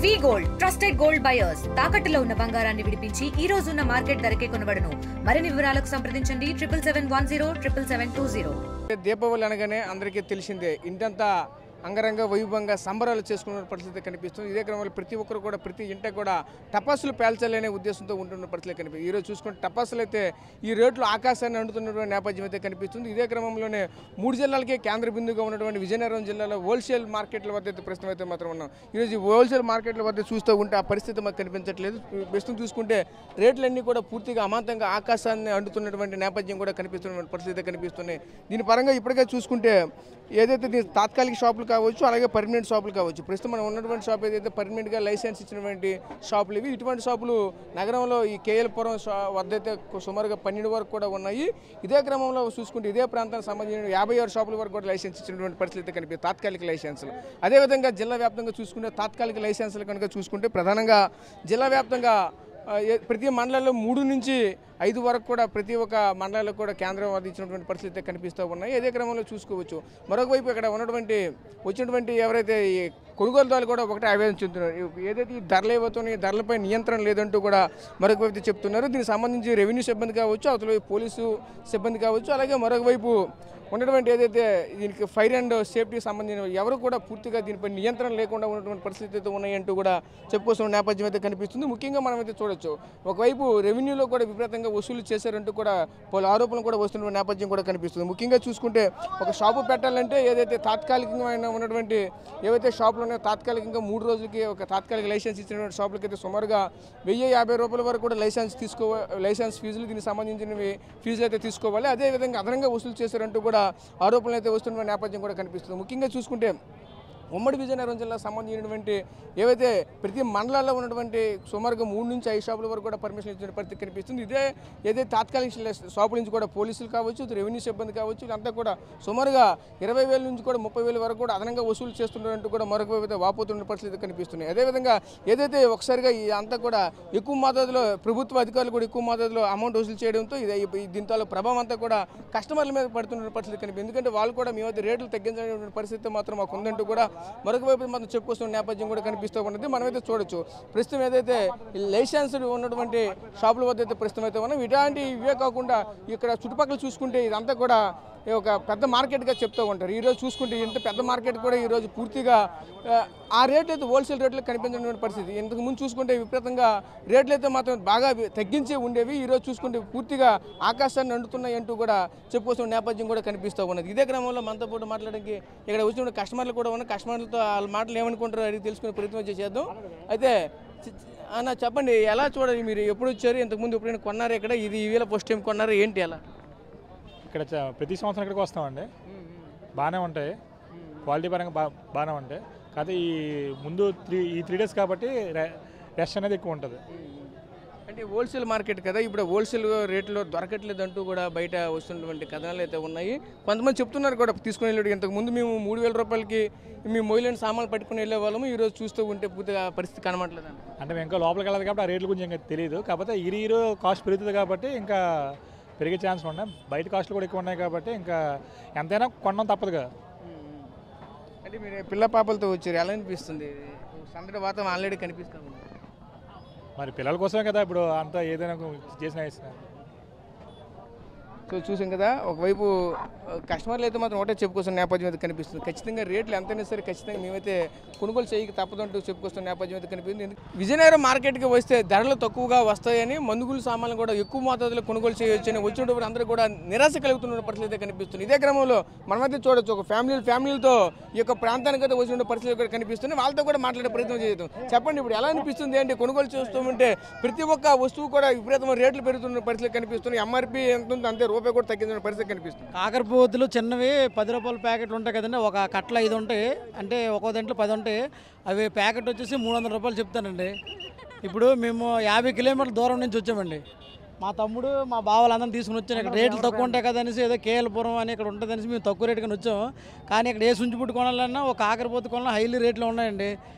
వి gold trusted gold buyers తాకట్టులో ఉన్న బంగారాన్ని విడిపించి ఈ రోజు ఉన్న మార్కెట్ ధరకే కొనబడును. మరిన్ని వివరాలకు సంప్రదించండి 7710 దీపావళి అనగానే అందరికీ తెలిసిందే ఇంటంతా అంగరంగ వైభవంగా సంబరాలు చేసుకున్న పరిస్థితి కనిపిస్తుంది. ఇదే క్రమంలో ప్రతి ఒక్కరు కూడా ప్రతి ఇంట కూడా టపాసులు పేల్చాలనే ఉద్దేశంతో ఉంటున్న పరిస్థితి కనిపిస్తుంది. ఈరోజు చూసుకుంటే టపాసులు అయితే ఈ రేట్లు ఆకాశాన్ని అంటుతున్నటువంటి నేపథ్యం అయితే కనిపిస్తుంది. ఇదే క్రమంలోనే 3 జిల్లాలకే కేంద్ర బిందుగా ఉన్నటువంటి విజయనగరం జిల్లాలో హోల్సేల్ మార్కెట్ల వద్ద అయితే ప్రస్తుతం అయితే మాత్రం ఉన్నాం. ఈరోజు హోల్సేల్ మార్కెట్ల వద్ద చూస్తూ ఉంటే ఆ పరిస్థితి మాకు కనిపించట్లేదు. ప్రస్తుతం చూసుకుంటే రేట్లన్నీ కూడా పూర్తిగా అమాంతంగా ఆకాశాన్ని అంటుతున్నటువంటి నేపథ్యం కూడా కనిపిస్తున్న పరిస్థితి కనిపిస్తున్నాయి. దీని పరంగా ఇప్పటికే చూసుకుంటే ఏదైతే తాత్కాలిక షాపులు కావచ్చు, అలాగే పర్మనెంట్ షాపులు కావచ్చు. ప్రస్తుతం మనం ఉన్నటువంటి షాప్ ఏదైతే పర్మనెంట్గా లైసెన్స్ ఇచ్చినటువంటి షాపులు ఇవి. ఇటువంటి షాపులు నగరంలో ఈ కేఎల్పురం వద్ద అయితే సుమారుగా 12 వరకు కూడా ఉన్నాయి. ఇదే క్రమంలో చూసుకుంటే ఇదే ప్రాంతానికి సంబంధించిన 56 షాపుల వరకు కూడా లైసెన్స్ ఇచ్చినటువంటి పరిస్థితి కనిపిస్తుంది, తాత్కాలిక లైసెన్సులు. అదేవిధంగా జిల్లా వ్యాప్తంగా చూసుకుంటే తాత్కాలిక లైసెన్సులు కనుక చూసుకుంటే ప్రధానంగా జిల్లా వ్యాప్తంగా ప్రతి మండలంలో 3 నుంచి 5 వరకు కూడా ప్రతి ఒక్క మండలాలకు కూడా కేంద్రం అందించినటువంటి పరిస్థితి కనిపిస్తూ ఉన్నాయి. ఇదే క్రమంలో చూసుకోవచ్చు. మరొక వైపు ఇక్కడ వచ్చినటువంటి ఎవరైతే ఈ కొనుగోలుదారులు కూడా ఒకటే ఆవేదన చెందుతున్నారు. ఏదైతే ఈ ధరలు ఏవవుతున్నాయి ధరలపై నియంత్రణ లేదంటూ కూడా మరొక వైపు చెప్తున్నారు. దీనికి సంబంధించి రెవెన్యూ సిబ్బంది కావచ్చు, అవతల పోలీసు సిబ్బంది కావచ్చు, అలాగే మరొక వైపు ఉన్నటువంటి ఏదైతే దీనికి ఫైర్ అండ్ సేఫ్టీకి సంబంధించిన ఎవరు కూడా పూర్తిగా దీనిపై నియంత్రణ లేకుండా ఉన్నటువంటి పరిస్థితి అయితే ఉన్నాయంటూ కూడా చెప్పుకొస్తున్న నేపథ్యం అయితే కనిపిస్తుంది. ముఖ్యంగా మనం అయితే చూడొచ్చు, ఒకవైపు రెవెన్యూలో కూడా విపరీతంగా వసూలు చేశారంటూ కూడా పలు ఆరోపణలు కూడా వస్తున్న నేపథ్యం కూడా కనిపిస్తుంది. ముఖ్యంగా చూసుకుంటే ఒక షాపు పెట్టాలంటే ఏదైతే తాత్కాలికంగా ఉన్నటువంటి ఏవైతే షాపులు ఉన్నాయో తాత్కాలికంగా 3 రోజులకి ఒక తాత్కాలిక లైసెన్స్ ఇచ్చినటువంటి షాపులకి అయితే సుమారుగా 1050 రూపాయల వరకు కూడా లైసెన్స్ ఫీజులు దీనికి సంబంధించినవి ఫీజులు అయితే తీసుకోవాలి. అదేవిధంగా అదనంగా వసూలు చేశారంటూ కూడా ఆరోపణలు అయితే వస్తున్న నేపథ్యం కూడా కనిపిస్తుంది. ముఖ్యంగా చూసుకుంటే ఉమ్మడి విజయనగరం జిల్లాకు సంబంధించినటువంటి ఏవైతే ప్రతి మండలాల్లో ఉన్నటువంటి సుమారుగా 3 నుంచి 5 షాపుల వరకు కూడా పర్మిషన్ ఇచ్చిన పరిస్థితి కనిపిస్తుంది. ఏదైతే తాత్కాలిక షాపుల నుంచి కూడా పోలీసులు కావచ్చు, రెవెన్యూ సిబ్బంది కావచ్చు, వీళ్ళంతా కూడా సుమారుగా 20,000 నుంచి కూడా 30,000 వరకు కూడా అదనంగా వసూలు చేస్తున్నారంటూ కూడా మరొక వైపు వాపోతున్న పరిస్థితి కనిపిస్తున్నాయి. అదేవిధంగా ఏదైతే ఒకసారిగా అంతా కూడా ఎక్కువ మోతాదులో ప్రభుత్వ అధికారులు కూడా ఎక్కువ మోతాదులో అమౌంట్ వసూలు చేయడంతో దీంతో ప్రభావం అంతా కూడా కస్టమర్ల మీద పడుతున్న పరిస్థితి కనిపిస్తుంది. ఎందుకంటే వాళ్ళు కూడా మేమైతే రేట్లు తగ్గించాలనే పరిస్థితి మాత్రం మాకు ఉందంటూ కూడా మరొక వైపు మనం చెప్పుకొస్తున్న నేపథ్యం కూడా కనిపిస్తూ ఉన్నది. మనమైతే చూడొచ్చు ప్రస్తుతం ఏదైతే లైసెన్స్ ఉన్నటువంటి షాపుల వద్ద అయితే ప్రస్తుతం అయితే ఉన్నాం. ఇవే కాకుండా ఇక్కడ చుట్టుపక్కల చూసుకుంటే ఇదంతా కూడా ఒక పెద్ద మార్కెట్గా చెప్తూ ఉంటారు. ఈరోజు చూసుకుంటే ఇంత పెద్ద మార్కెట్ కూడా ఈరోజు పూర్తిగా ఆ రేట్లు అయితే హోల్సేల్ రేట్లు కనిపించినటువంటి పరిస్థితి. ఇంతకు ముందు చూసుకుంటే విపరీతంగా రేట్లు అయితే మాత్రం బాగా తగ్గించే ఉండేవి. ఈరోజు చూసుకుంటే పూర్తిగా ఆకాశాన్ని అంటుతున్నాయి అంటూ కూడా చెప్పుకొస్తున్న నేపథ్యం కూడా కనిపిస్తూ ఉన్నది. ఇదే క్రమంలో మనతో పాటు మాట్లాడడానికి ఇక్కడ వచ్చిన కస్టమర్లు కూడా ఉన్నాయి. కస్టమర్లతో వాళ్ళ మాటలు ఏమనుకుంటారో అడిగి తెలుసుకునే ప్రయత్నం చేద్దాం. అయితే అన్న చెప్పండి, ఎలా చూడాలి మీరు? ఎప్పుడు వచ్చారు? ఇంతకుముందు ఎప్పుడైనా కొన్నారు ఇక్కడ? ఇది ఈవేళ ఫస్ట్ టైం కొన్నారు ఏంటి? ఎలా ఇక్కడ ప్రతి సంవత్సరం ఇక్కడికి వస్తామండి. బాగానే ఉంటాయి, క్వాలిటీ పరంగా బాగానే ఉంటాయి. కాకపోతే ఈ ముందు 3 డేస్ కాబట్టి రష్ అనేది ఎక్కువ ఉంటుంది. అంటే హోల్సేల్ మార్కెట్ కదా, ఇప్పుడు హోల్సేల్ రేట్లో దొరకట్లేదు అంటూ కూడా బయట వస్తున్నటువంటి కథనాలు అయితే ఉన్నాయి. కొంతమంది చెప్తున్నారు కూడా తీసుకుని వెళ్ళాడు. ఇంతకుముందు మేము 3,000 రూపాయలకి మేము మొయిలైన సామాన్లు పట్టుకుని వెళ్ళే వాళ్ళము, ఈరోజు చూస్తూ ఉంటే పూర్తిగా పరిస్థితి కనబడలేదు. అంటే మేము ఇంకా లోపలికి వెళ్ళదు కాబట్టి ఆ రేట్ల గురించి ఇంకా తెలియదు. కాకపోతే ఈరు కాస్ట్ పెరుగుతుంది కాబట్టి ఇంకా పెరిగే ఛాన్స్ ఉన్నాయి. బయట కాస్ట్లు కూడా ఎక్కువ ఉన్నాయి కాబట్టి ఇంకా ఎంతైనా కొనడం తప్పదు కదా. అంటే మీరు పిల్ల పాపలతో వచ్చారు, ఎలా అనిపిస్తుంది? సందడి వాతావరణం ఆల్రెడీ కనిపిస్తుంది. మరి పిల్లల కోసమే కదా ఇప్పుడు అంతా ఏదైనా చేసిన. సో చూసాం కదా, ఒకవైపు కస్టమర్లు అయితే మాత్రం ఒకటే చెప్పుకొస్తున్న నేపథ్యం అయితే కనిపిస్తుంది. ఖచ్చితంగా రేట్లు ఎంతైనా సరే ఖచ్చితంగా మేమైతే కొనుగోలు చేయక తప్పదంటూ చెప్పుకొస్తున్న నేపథ్యం అయితే కనిపిస్తుంది. విజయనగరం మార్కెట్కి వస్తే ధరలు తక్కువగా వస్తాయని, మందుగులు సామాన్లు కూడా ఎక్కువ మోతాదులో కొనుగోలు చేయవచ్చని వచ్చినప్పుడు అందరూ కూడా నిరాశ కలుగుతున్న పరిస్థితి అయితే కనిపిస్తుంది. ఇదే క్రమంలో మనమైతే చూడొచ్చు, ఒక ఫ్యామిలీలతో ఈ యొక్క ప్రాంతానికి అయితే వచ్చిన పరిస్థితి కూడా కనిపిస్తుంది. వాళ్ళతో కూడా మాట్లాడే ప్రయత్నం చేద్దాం. చెప్పండి, ఇప్పుడు ఎలా అనిపిస్తుంది అంటే కొనుగోలు చేస్తూ ఉంటే ప్రతి ఒక్క వస్తువు కూడా విపరీతమైన రేట్లు పెరుగుతున్న పరిస్థితి కనిపిస్తుంది. ఎంఆర్పీ ఎంత ఉందో అంతే రూపాయి కూడా తగ్గించిన పరిస్థితి కనిపిస్తుంది. కాకరపోతులు చిన్నవి 10 రూపాయల ప్యాకెట్లు ఉంటాయి కదండి, ఒక కట్ల 5 ఉంటాయి, అంటే ఒక్కో దాంట్లో 10 ఉంటాయి. అవి ప్యాకెట్ వచ్చేసి 300 రూపాయలు చెప్తానండి. ఇప్పుడు మేము 50 కిలోమీటర్ల దూరం నుంచి వచ్చామండి. మా తమ్ముడు మా బావలందరం తీసుకుని వచ్చాను. ఇక్కడ రేట్లు తక్కువ ఉంటాయి కదనేసి ఏదో కేఎల్పురం అని ఇక్కడ ఉంటుంది అనేసి మేము తక్కువ రేటుగా వచ్చాము. కానీ ఇక్కడ ఏ సుంచిపుట్టు కొనాలన్నా ఒక కాకరపోతు కొనాలన్నా హైలీ రేట్లు ఉన్నాయండి.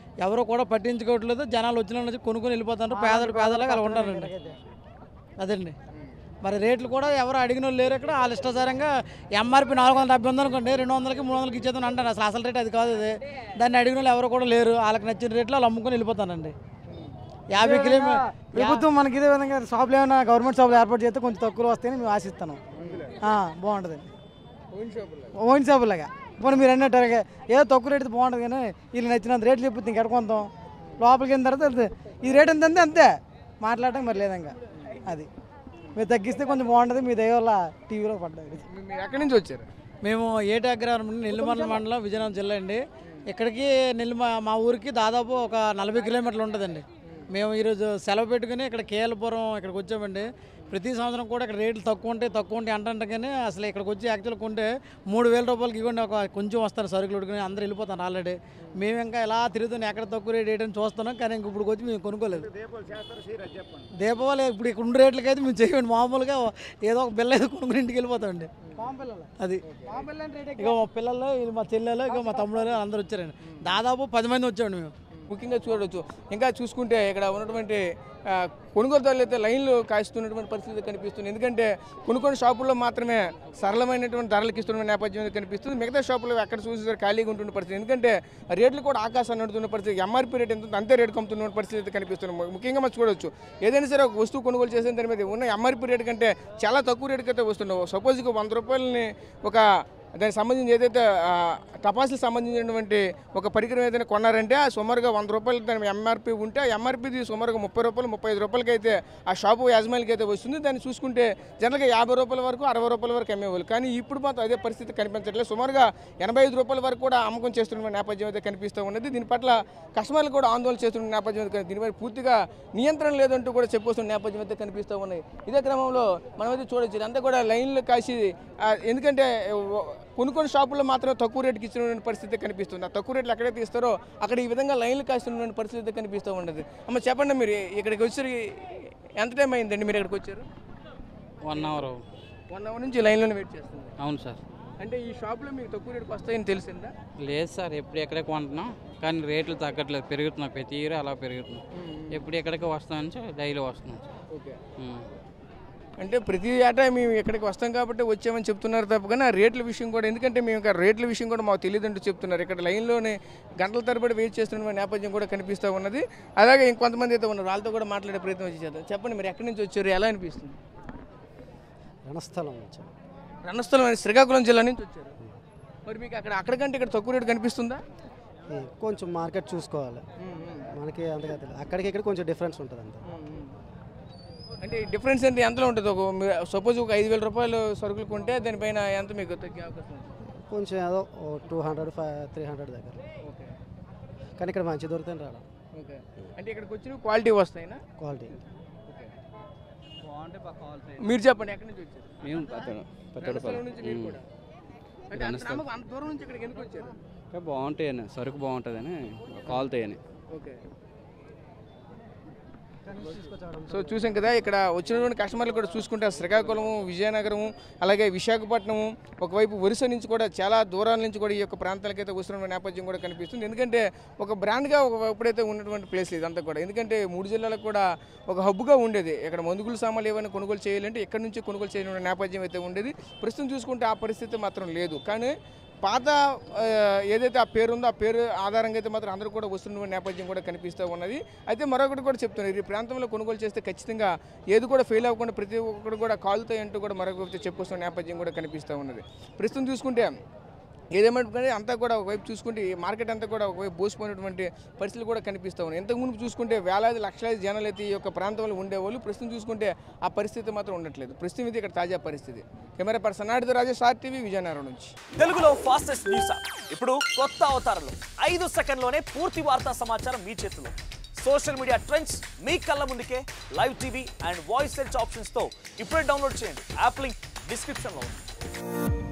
ఎవరు కూడా పట్టించుకోవట్లేదు. జనాలు వచ్చిన కొనుక్కొని వెళ్ళిపోతున్నారు. పేదలాగా అలా ఉంటారండి. అదండి. మరి రేట్లు కూడా ఎవరు అడిగిన వాళ్ళు లేరు ఇక్కడ. వాళ్ళ ఇష్టాసారంగా ఎంఆర్పి 470 ఉందనుకోండి, 200కి 300కి ఇచ్చేదని అంటాను. అసలు రేట్ అది కాదు. అది దాన్ని అడిగిన వాళ్ళు ఎవరు కూడా లేరు. వాళ్ళకి నచ్చిన రేట్లో వాళ్ళు అమ్ముకొని వెళ్ళిపోతానండి. 50 కిలోమీటర్ ప్రభుత్వం మనకి ఇదే విధంగా షాపులు ఏమైనా గవర్నమెంట్ షాపులు ఏర్పాటు చేస్తే కొంచెం తక్కువ వస్తాయని మేము ఆశిస్తాను. బాగుంటుంది ఓన్ షాపులాగా. పోనీ మీరు అన్నట్టు ఏదో తక్కువ రేటు బాగుంటుంది, కానీ వీళ్ళు నచ్చినంత రేట్లు చెప్తే ఇంకెక్కడ కొంటాం. లోపలికి వెళ్ళిన తర్వాత ఈ రేట్ ఎంత అంతే అంతే మాట్లాడటం మరి లేదంగా. అది మీరు తగ్గిస్తే కొంచెం బాగుంటుంది. మీ దయ వల్ల టీవీలో పడ్డది. మీరు ఎక్కడి నుంచి వచ్చారు? మేము ఏటాగ్రహారం నెల్లిమర్ల మండలం, విజయనగరం జిల్లా అండి. ఇక్కడికి మా ఊరికి దాదాపు ఒక 40 కిలోమీటర్లు ఉంటుందండి. మేము ఈరోజు సెలవు పెట్టుకుని ఇక్కడ కేఎల్పురం ఇక్కడికి వచ్చామండి. ప్రతి సంవత్సరం కూడా ఇక్కడ రేట్లు తక్కువ ఉంటాయి అంటే కానీ అసలు ఇక్కడికి వచ్చి యాక్చువల్ కొంటే 3000 రూపాయలకి ఇవ్వండి ఒక కొంచెం వస్తారు సరుకులు ఉడుకుని అందరూ వెళ్ళిపోతాను ఆల్రెడీ. మేము ఇంకా ఎలా తిరుగుతున్నాం ఎక్కడ తక్కువ రేట్ ఏంటని చూస్తున్నాం, కానీ ఇంక ఇప్పుడు వచ్చి మేము కొనుక్కోలేదు. దీపావళి ఇప్పుడు ఇక్కడ ఉండే రేట్లకైతే మేము చేయండి. మామూలుగా ఏదో ఒక బిల్ల ఏదో కొనుక్కుని ఇంటికి వెళ్ళిపోతామండి. అది ఇక మా పిల్లలు, మా చెల్లెలు, ఇక మా తమ్ముడు అందరూ వచ్చారండి. దాదాపు 10 మంది వచ్చామండి మేము. ముఖ్యంగా చూడవచ్చు. ఇంకా చూసుకుంటే ఇక్కడ ఉన్నటువంటి కొనుగోలుదారులు అయితే లైన్లు కాస్తున్నటువంటి పరిస్థితి కనిపిస్తుంది. ఎందుకంటే కొన్ని షాపుల్లో మాత్రమే సరళమైనటువంటి ధరలకు ఇస్తున్న నేపథ్యం కనిపిస్తుంది. మిగతా షాపుల్లో ఎక్కడ చూసేసరికి ఖాళీగా ఉంటున్న పరిస్థితి. ఎందుకంటే రేట్లు కూడా ఆకాశాన్ని నడుతున్న పరిస్థితి. ఎంఆర్పీ రేట్ ఎంత అంతే రేటు కమ్ముతున్న పరిస్థితి అయితే కనిపిస్తుంది. ముఖ్యంగా మనం చూడవచ్చు, ఏదైనా సరే ఒక వస్తువు కొనుగోలు చేసిన దాని మీద ఉన్న ఎంఆర్పీ రేటు కంటే చాలా తక్కువ రేటుకి అయితే వస్తున్నావు. సపోజ్ 100 రూపాయలని ఒక దానికి సంబంధించి ఏదైతే టపాసులకు సంబంధించినటువంటి ఒక పరికరం ఏదైనా కొన్నారంటే ఆ సుమారుగా 100 రూపాయలు దాని ఎంఆర్పీ ఉంటే ఆ ఎంఆర్పీది సుమారుగా 30 రూపాయలు 35 రూపాయలకి అయితే ఆ షాపు యాజమాన్యకి అయితే వస్తుంది. దాన్ని చూసుకుంటే జనరల్గా 50 రూపాయల వరకు 60 రూపాయల వరకు అమ్మేవాళ్ళు. కానీ ఇప్పుడు మాత్రం అదే పరిస్థితి కనిపించట్లేదు. సుమారుగా 85 రూపాయల వరకు కూడా అమ్మకం చేస్తున్న నేపథ్యం అయితే కనిపిస్తూ ఉన్నది. దీని పట్ల కస్టమర్లు కూడా ఆందోళన చేస్తున్న నేపథ్యం అయితే దీనిపై పూర్తిగా నియంత్రణ లేదంటూ కూడా చెప్పుకొస్తున్న నేపథ్యం అయితే కనిపిస్తూ ఉన్నాయి. ఇదే క్రమంలో మనమైతే చూడొచ్చు ఇదంతా కూడా లైన్లు కాసి, ఎందుకంటే కొన్ని షాపుల్లో మాత్రం తక్కువ రేటుకి ఇచ్చిన పరిస్థితి కనిపిస్తుంది. ఆ తక్కువ రేట్లు ఎక్కడైతే ఇస్తారో అక్కడ ఈ విధంగా లైన్లు కాస్తున్న పరిస్థితి కనిపిస్తూ ఉండదు. అమ్మ చెప్పండి, మీరు ఇక్కడికి వచ్చి ఎంత టైం అయిందండి? మీరు ఇక్కడికి వచ్చారు 1 అవర్. 1 అవర్ నుంచి లైన్లోనే వెయిట్ చేస్తుంది. అవును సార్. అంటే ఈ షాప్లో మీకు తక్కువ రేటుకి వస్తాయని తెలిసిందా? లేదు సార్, ఎప్పుడు ఎక్కడే కొంటున్నాం కానీ రేట్లు తగ్గట్లేదు, పెరుగుతున్నాయి. ప్రతి ఇయర్ అలా పెరుగుతున్నాం. ఎప్పుడు ఎక్కడికి వస్తామని డైలీ వస్తున్నాం. ఓకే. అంటే ప్రతి ఏటా మేము ఇక్కడికి వస్తాం కాబట్టి వచ్చామని చెప్తున్నారు తప్ప కానీ ఆ రేట్ల విషయం కూడా, ఎందుకంటే మేము ఇంకా రేట్ల విషయం కూడా మాకు తెలియదంటూ చెప్తున్నారు. ఇక్కడ లైన్లోనే గంటల తరబడి వెయిట్ చేస్తున్న నేపథ్యం కూడా కనిపిస్తూ ఉన్నది. అలాగే ఇంకొంతమంది అయితే ఉన్నారు, వాళ్ళతో కూడా మాట్లాడే ప్రయత్నం చేద్దాం. చెప్పండి, మీరు ఎక్కడి నుంచి వచ్చారు, ఎలా అనిపిస్తుంది? రణస్థలం వచ్చారు. రణస్థలం అని శ్రీకాకుళం జిల్లా నుంచి వచ్చారు. మరి మీకు అక్కడికంటే ఇక్కడ తక్కువ రేటు కనిపిస్తుందా? కొంచెం మార్కెట్ చూసుకోవాలి, మనకి అంతగా తెలియదు. అక్కడికి ఇక్కడ కొంచెం డిఫరెన్స్ ఉంటుంది అంత. అంటే డిఫరెన్స్ అంటే ఎంతలో ఉంటుంది? సపోజ్ ఒక 5000 రూపాయలు సరుకులు కొంటే దానిపైన ఎంత మీకు తగ్గే అవకాశం ఉంటుంది? కొంచెం ఏదో 200, 300 దగ్గర. ఓకే. కానీ ఇక్కడ మంచి దొరుకుతాయి రావడం. ఓకే. అంటే ఇక్కడికి వచ్చిన క్వాలిటీ వస్తాయినా? క్వాలిటీ. మీరు చెప్పండి, ఎక్కడి నుంచి వచ్చారు? మేము రణస్థలం నుంచి. మీరు కూడా అంటే అంత దూరం నుంచి ఇక్కడికి ఎందుకు వచ్చారు? బాగుంటాయని, సరుకు బాగుంటుందని, కాలుతాయని. ఓకే. సో చూసాం కదా, ఇక్కడ వచ్చినటువంటి కస్టమర్లు కూడా చూసుకుంటే శ్రీకాకుళము, విజయనగరము, అలాగే విశాఖపట్నము, ఒకవైపు ఒరిస్సా నుంచి కూడా చాలా దూరాల నుంచి కూడా ఈ యొక్క ప్రాంతాలకైతే వస్తున్న నేపథ్యం కూడా కనిపిస్తుంది. ఎందుకంటే ఒక బ్రాండ్గా ఎప్పుడైతే ఉన్నటువంటి ప్లేస్ ఇదంతా కూడా, ఎందుకంటే 3 జిల్లాలకు కూడా ఒక హబ్గా ఉండేది. ఇక్కడ మందుగులు సామాన్లు ఏమైనా కొనుగోలు చేయాలంటే ఇక్కడ నుంచి కొనుగోలు చేయడం నేపథ్యం అయితే ఉండేది. ప్రస్తుతం చూసుకుంటే ఆ పరిస్థితి మాత్రం లేదు. కానీ పాత ఏదైతే ఆ పేరు ఉందో ఆ పేరు ఆధారంగా అయితే మాత్రం అందరూ కూడా వస్తున్న నేపథ్యం కూడా కనిపిస్తూ ఉన్నది. అయితే మరొకటి కూడా చెప్తున్నారు, ఈ ప్రాంతంలో కొనుగోలు చేస్తే ఖచ్చితంగా ఏది కూడా ఫెయిల్ అవ్వకుండా ప్రతి ఒక్కరు కూడా కాలుతాయి అంటూ కూడా మరొక చెప్పుకొస్తున్న నేపథ్యం కూడా కనిపిస్తూ ఉన్నది. ప్రస్తుతం చూసుకుంటే ఏదేమంటే అంతా కూడా ఒకవైపు చూసుకుంటే ఈ మార్కెట్ అంతా కూడా ఒకవైపు బోసిపోయినటువంటి పరిస్థితులు కూడా కనిపిస్తూ ఉన్నాయి. ఇంతకుముందు చూసుకుంటే వేలాది లక్షలాది జనాలు అయితే ఈ యొక్క ప్రాంతంలో ఉండేవాళ్ళు. ప్రస్తుతం చూసుకుంటే ఆ పరిస్థితి మాత్రం ఉండట్లేదు. ప్రస్తుతం ఇది ఇక్కడ తాజా పరిస్థితి. కెమెరా పర్సన్ నాయుడుతో రాజేష్, RTV, విజయనగరం నుంచి. తెలుగులో ఫాస్టెస్ట్ న్యూస్ ఇప్పుడు కొత్త అవతారంలో 5 సెకండ్లోనే పూర్తి వార్తా సమాచారం మీ చేతిలో. సోషల్ మీడియా ట్రెండ్స్ మీ కళ్ళ ముందుకే live TV and voice search ఆప్షన్స్తో ఇప్పుడే డౌన్లోడ్ చేయండి. యాప్ లింక్ డిస్క్రిప్షన్లో ఉంది.